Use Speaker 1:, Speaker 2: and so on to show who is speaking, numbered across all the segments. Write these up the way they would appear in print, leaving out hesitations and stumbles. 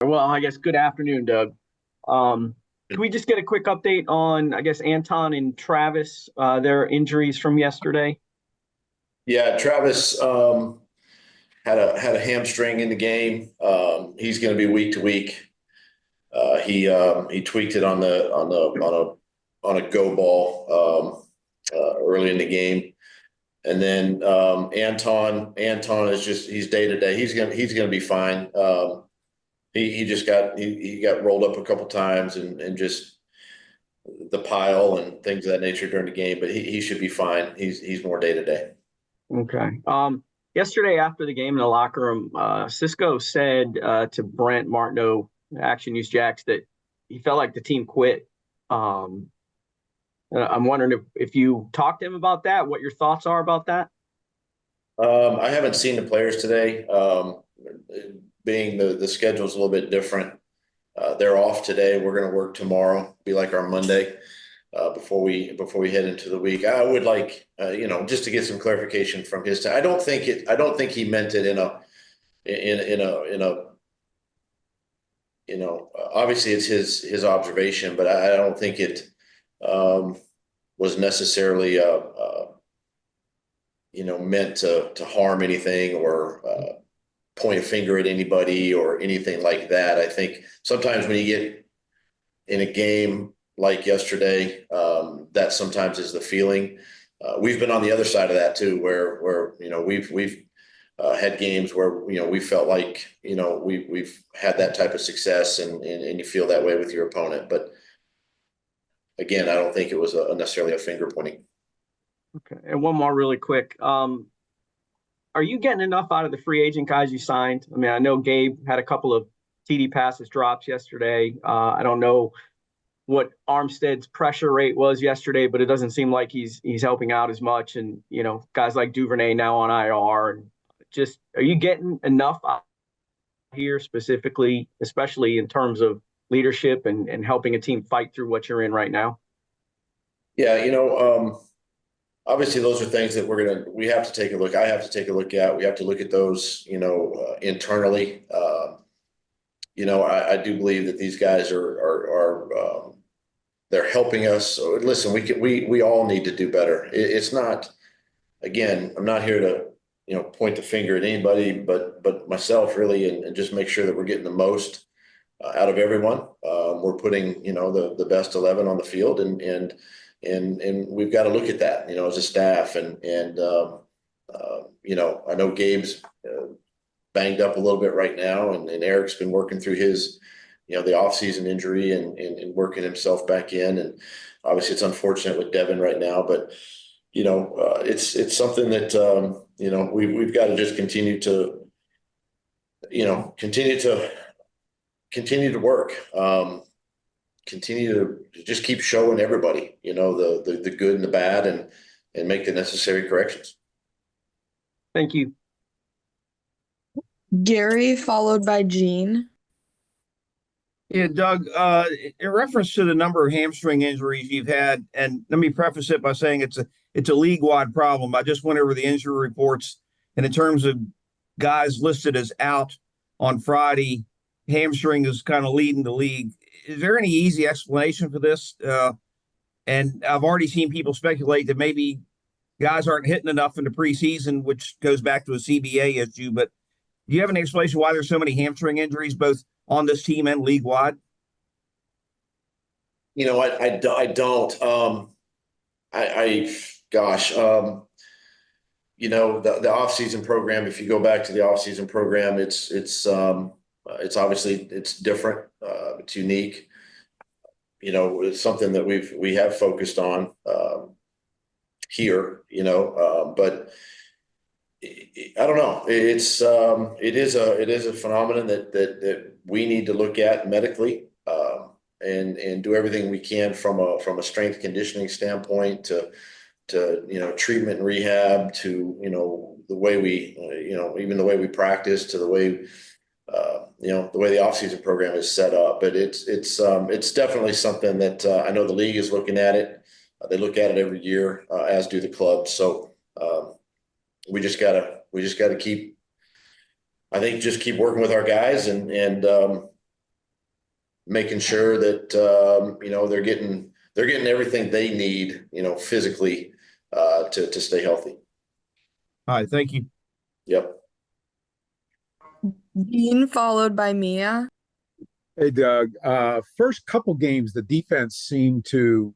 Speaker 1: Well, I guess good afternoon, Doug. Can we just get a quick update on, I guess, Anton and Travis, their injuries from yesterday?
Speaker 2: Yeah, Travis had a hamstring in the game. He's going to be week to week. He tweaked it on a go ball early in the game, and then Anton is just he's day to day. He's gonna be fine. He got rolled up a couple times and just the pile and things of that nature during the game, but he should be fine. He's more day to day.
Speaker 1: Okay. Yesterday after the game in the locker room, Cisco said to Brent Martineau, Action News Jacks, that he felt like the team quit. Um, I'm wondering if you talked to him about that, what your thoughts are about that.
Speaker 2: I haven't seen the players today. Being the schedule's a little bit different. They're off today. We're going to work tomorrow. Be like our Monday before we head into the week. I would like just to get some clarification from his side. I don't think he meant it in a obviously it's his observation, but I don't think it um, was necessarily meant to harm anything or point a finger at anybody or anything like that. I think sometimes when you get in a game like yesterday, that sometimes is the feeling. We've been on the other side of that too, where we've had games where we felt like we've had that type of success, and you feel that way with your opponent. But again, I don't think it was necessarily a finger pointing.
Speaker 1: Okay. And one more really quick. Are you getting enough out of the free agent guys you signed? I mean, I know Gabe had a couple of TD passes drops yesterday. I don't know what Armstead's pressure rate was yesterday, but it doesn't seem like he's helping out as much. And guys like Duvernay now on IR, and just are you getting enough out here specifically, especially in terms of leadership and helping a team fight through what you're in right now?
Speaker 2: Yeah, obviously those are things that we have to take a look. I have to take a look at. We have to look at those, internally. I do believe that these guys are they're helping us. So listen, we all need to do better. It's not, again, I'm not here to point the finger at anybody, but myself really, and just make sure that we're getting the most out of everyone. We're putting the best 11 on the field, and we've got to look at that as a staff, I know Gabe's banged up a little bit right now, and Eric's been working through his the offseason injury and working himself back in. And obviously it's unfortunate with Devin right now, but it's something that we've got to just continue to work, continue to just keep showing everybody the good and the bad, and make the necessary corrections.
Speaker 1: Thank you.
Speaker 3: Gary, followed by Gene.
Speaker 4: Yeah, Doug, in reference to the number of hamstring injuries you've had, and let me preface it by saying it's a league-wide problem. I just went over the injury reports, and in terms of guys listed as out on Friday, hamstring is kind of leading the league. Is there any easy explanation for this? And I've already seen people speculate that maybe guys aren't hitting enough in the preseason, which goes back to a CBA issue. But do you have any explanation why there's so many hamstring injuries, both on this team and league wide?
Speaker 2: I don't. Gosh, the off-season program. If you go back to the off-season program, it's obviously it's different. It's unique. It's something that we have focused on here. But I don't know. It is a phenomenon that we need to look at medically, and do everything we can from a strength conditioning standpoint to treatment and rehab, to the way we even the way we practice, to the way the way the offseason program is set up. But it's definitely something that I know the league is looking at it. They look at it every year, as do the clubs. So we just gotta keep, I think, just keep working with our guys, and making sure that, they're getting everything they need, physically, to stay healthy.
Speaker 4: All right, thank you.
Speaker 2: Yep.
Speaker 3: Jean followed by Mia.
Speaker 5: Hey, Doug. First couple games, the defense seemed to,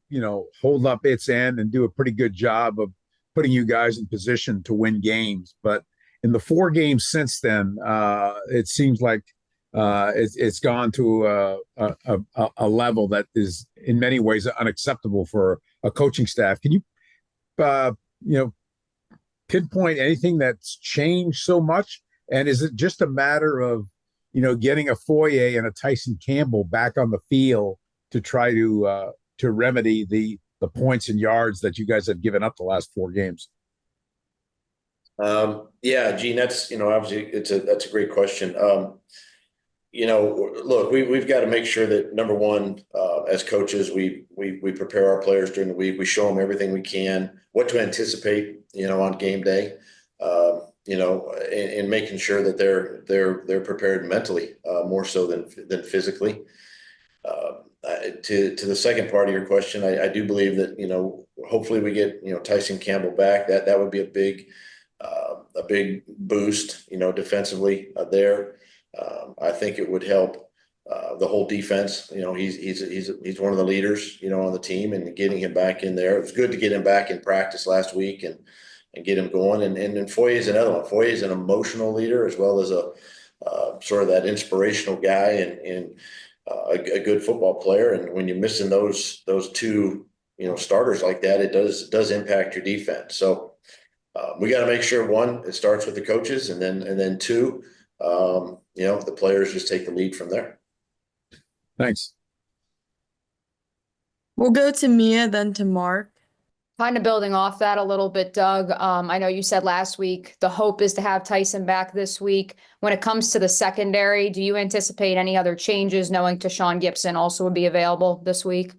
Speaker 5: hold up its end and do a pretty good job of putting you guys in position to win games. But in the 4 games since then, it seems like it's gone to a level that is in many ways unacceptable for a coaching staff. Can you, uh, you know, pinpoint anything that's changed so much? And is it just a matter of getting a Foye and a Tyson Campbell back on the field to try to remedy the points and yards that you guys have given up the last 4 games?
Speaker 2: Yeah, Gene, that's, obviously that's a great question. Look, we've got to make sure that, number one, as coaches, we prepare our players during the week. We show them everything we can, what to anticipate, on game day, and making sure that they're prepared mentally, more so than physically. To the second part of your question, I do believe that, hopefully we get, Tyson Campbell back. That would be a big boost, defensively, there. I think it would help the whole defense. He's one of the leaders, on the team, and getting him back in there. It was good to get him back in practice last week and get him going. And then Foye is another one. Foye is an emotional leader as well as a sort of that inspirational guy and a good football player. And when you're missing those two, starters like that, it does impact your defense. So we got to make sure, one, it starts with the coaches, and then two, the players just take the lead from there.
Speaker 5: Thanks.
Speaker 3: We'll go to Mia, then to Mark.
Speaker 6: Kind of building off that a little bit, Doug. I know you said last week the hope is to have Tyson back this week. When it comes to the secondary, do you anticipate any other changes, knowing Tashawn Gibson also would be available this week?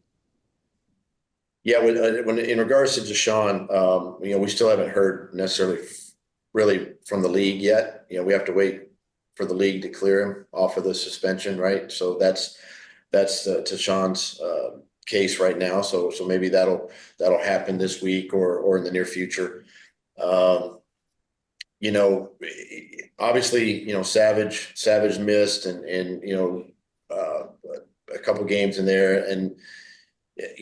Speaker 2: Yeah, when in regards to Deshaun, we still haven't heard necessarily really from the league yet. We have to wait for the league to clear him off of the suspension, right? So that's Tashawn's case right now. So maybe that'll happen this week or in the near future. Obviously, Savage missed and a couple games in there, and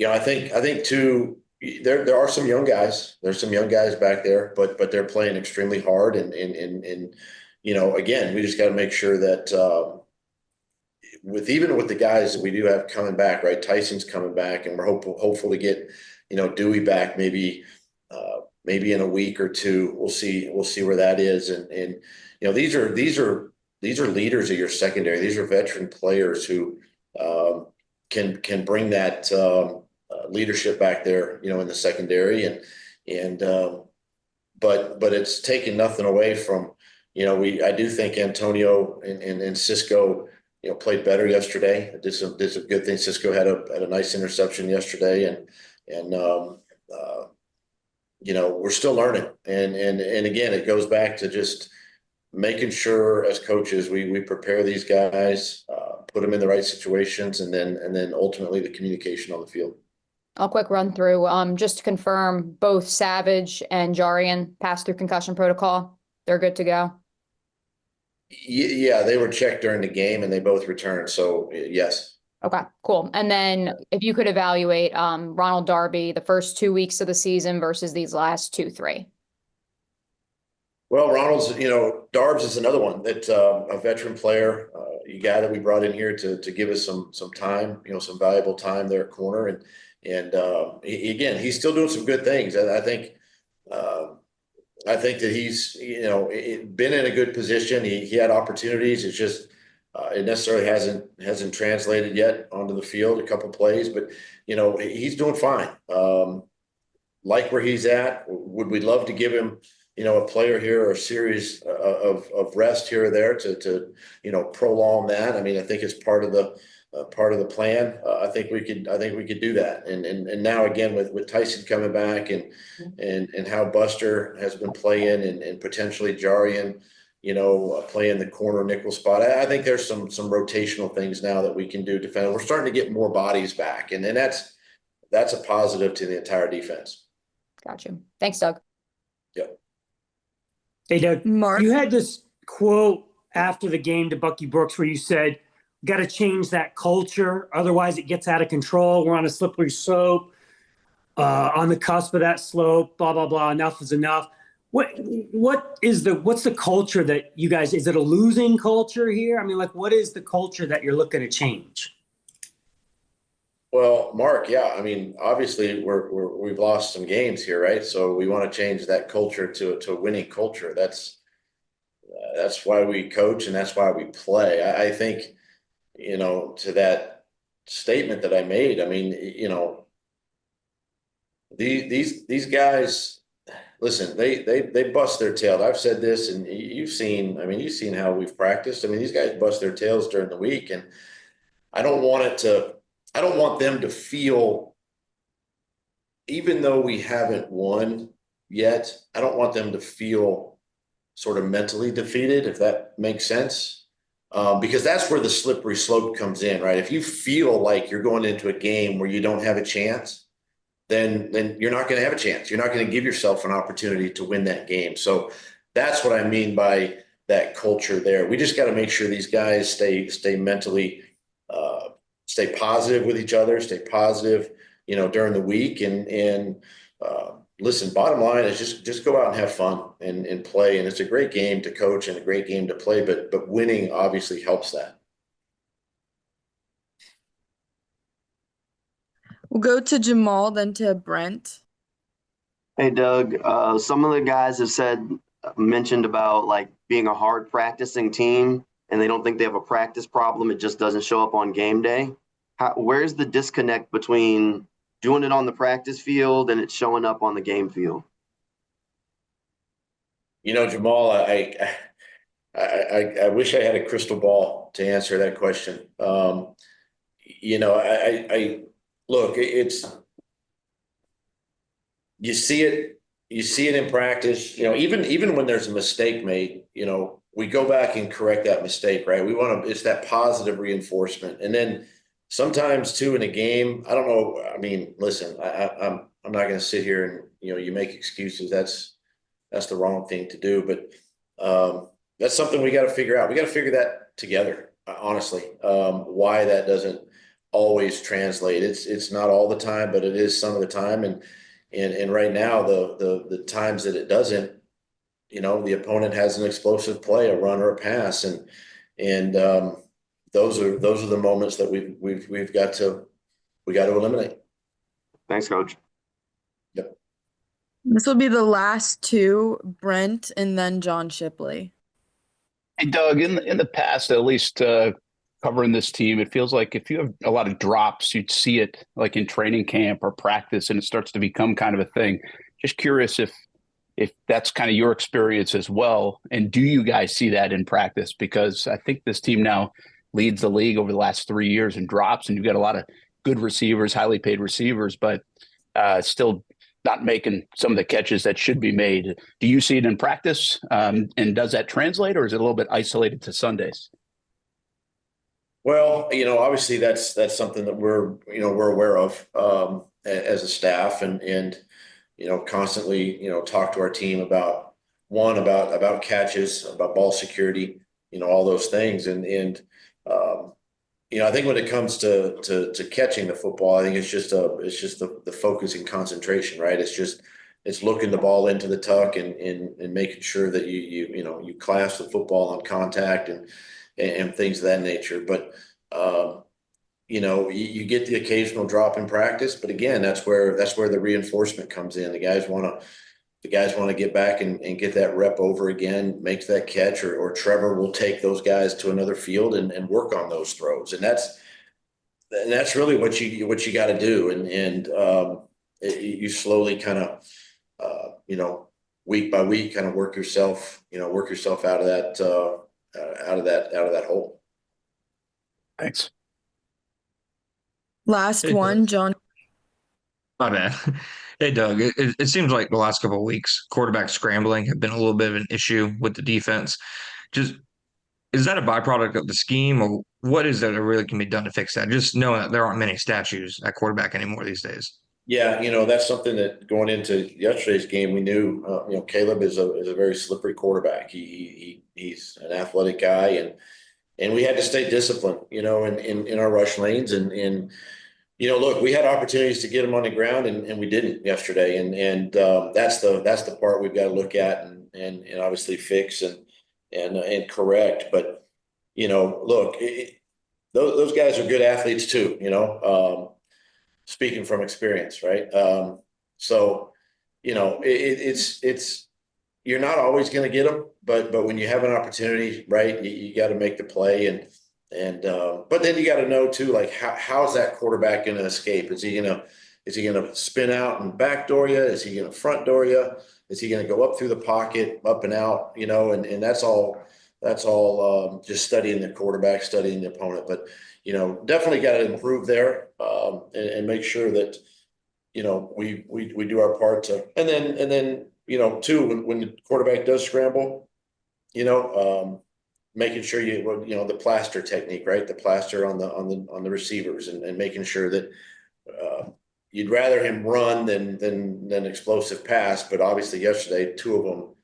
Speaker 2: I think too, there are some young guys. There's some young guys back there, but they're playing extremely hard, and again, we just got to make sure that with the guys that we do have coming back, right? Tyson's coming back, and we're hopeful to get Dewey back maybe in a week or two. We'll see where that is, and these are leaders of your secondary. These are veteran players who can bring that leadership back there, in the secondary, but it's taking nothing away from, I do think Antonio and Cisco, played better yesterday. Did some good things. Cisco had a nice interception yesterday, and we're still learning. And again, it goes back to just making sure as coaches we prepare these guys, put them in the right situations, and then ultimately the communication on the field.
Speaker 6: I'll quick run through. Just to confirm, both Savage and Jarian passed through concussion protocol. They're good to go.
Speaker 2: Yeah, they were checked during the game and they both returned. So yes.
Speaker 6: Okay, cool. And then if you could evaluate Ronald Darby, the first 2 weeks of the season versus these last 2-3.
Speaker 2: Well, Darbs is another one that's a veteran player, a guy that we brought in here to give us some time, some valuable time there at corner, and again, he's still doing some good things. I think that he's been in a good position. He had opportunities. It's just it necessarily hasn't translated yet onto the field. A couple plays, but he's doing fine. Like where he's at. Would we love to give him a player here or a series of rest here or there to prolong that? I mean, I think it's part of the plan. I think we could do that. And now again with Tyson coming back and how Buster has been playing and potentially Jarian, playing the corner nickel spot. I think there's some rotational things now that we can do defend. We're starting to get more bodies back, and that's a positive to the entire defense.
Speaker 6: Got you. Thanks, Doug.
Speaker 2: Yep.
Speaker 7: Hey, Doug,
Speaker 3: Mark?
Speaker 7: you had this quote after the game to Bucky Brooks where you said, got to change that culture. Otherwise it gets out of control. We're on a slippery slope, on the cusp of that slope, blah, blah, blah. Enough is enough. What's the culture that you guys, is it a losing culture here? I mean, like, what is the culture that you're looking to change?
Speaker 2: Well, Mark, yeah, I mean, obviously we've lost some games here, right? So we want to change that culture to a winning culture. That's why we coach and that's why we play. I think, to that statement that I made, I mean, these guys, listen, they bust their tail. I've said this, and you've seen how we've practiced. I mean, these guys bust their tails during the week, and I don't want them to feel, even though we haven't won yet, I don't want them to feel sort of mentally defeated, if that makes sense. Because that's where the slippery slope comes in, right? If you feel like you're going into a game where you don't have a chance, then you're not going to have a chance. You're not going to give yourself an opportunity to win that game. So that's what I mean by that culture there. We just got to make sure these guys stay mentally, stay positive with each other, stay positive, during the week. And listen, bottom line is just go out and have fun and play. And it's a great game to coach and a great game to play, but winning obviously helps that.
Speaker 3: We'll go to Jamal, then to Brent.
Speaker 8: Hey, Doug, some of the guys have mentioned about like being a hard practicing team and they don't think they have a practice problem. It just doesn't show up on game day. Where's the disconnect between doing it on the practice field and it's showing up on the game field?
Speaker 2: Jamal, I wish I had a crystal ball to answer that question. Look, you see it in practice, even when there's a mistake made, we go back and correct that mistake, right? It's that positive reinforcement. And then sometimes too in a game, I don't know. I mean, listen, I'm not going to sit here and, you make excuses. That's the wrong thing to do. But that's something we got to figure out. We got to figure that together, honestly, why that doesn't always translate. It's not all the time, but it is some of the time. And right now, the times that it doesn't, the opponent has an explosive play, a run or a pass, and those are the moments that we've got to eliminate.
Speaker 8: Thanks, Coach.
Speaker 2: Yep.
Speaker 3: This will be the last two, Brent and then John Shipley.
Speaker 9: Hey, Doug, in the past, at least covering this team, it feels like if you have a lot of drops, you'd see it like in training camp or practice, and it starts to become kind of a thing. Just curious if that's kind of your experience as well, and do you guys see that in practice? Because I think this team now leads the league over the last 3 years in drops, and you've got a lot of good receivers, highly paid receivers, but still not making some of the catches that should be made. Do you see it in practice? And does that translate, or is it a little bit isolated to Sundays?
Speaker 2: Well, obviously that's something that we're aware of as a staff, and constantly talk to our team about catches, about ball security, all those things, and I think when it comes to catching the football, I think it's just the focus and concentration, right? It's looking the ball into the tuck and making sure that you clasp the football on contact and things of that nature. But you get the occasional drop in practice, but again, that's where the reinforcement comes in. The guys want to get back and get that rep over again, make that catch, or Trevor will take those guys to another field and work on those throws. And that's really what you got to do. And you slowly kind of, week by week, kind of work yourself out of that hole.
Speaker 9: Thanks.
Speaker 3: Last
Speaker 10: Hey,
Speaker 3: one, John.
Speaker 10: My bad. Hey, Doug, it seems like the last couple of weeks, quarterback scrambling have been a little bit of an issue with the defense. Just is that a byproduct of the scheme, or what is there that really can be done to fix that? Just knowing that there aren't many statues at quarterback anymore these days.
Speaker 2: Yeah, that's something that going into yesterday's game, we knew, Caleb is a very slippery quarterback. He's an athletic guy, and we had to stay disciplined, in our rush lanes. And look, we had opportunities to get him on the ground, and we didn't yesterday. And that's the part we've got to look at and obviously fix and correct. But look, those guys are good athletes too. Speaking from experience, right? So it's you're not always going to get them, but when you have an opportunity, right, you got to make the play. And but then you got to know too, like how's that quarterback going to escape? Is he gonna spin out and backdoor you? Is he going to front door you? Is he going to go up through the pocket, up and out? And that's all just studying the quarterback, studying the opponent. But definitely got to improve there, and make sure that we do our part to, and then too, when the quarterback does scramble, making sure the plaster technique, right? The plaster on the receivers, and making sure that you'd rather him run than explosive pass. But obviously yesterday, two of them,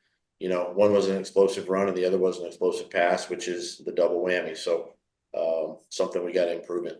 Speaker 2: one was an explosive run and the other was an explosive pass, which is the double whammy. So something we got to improve in.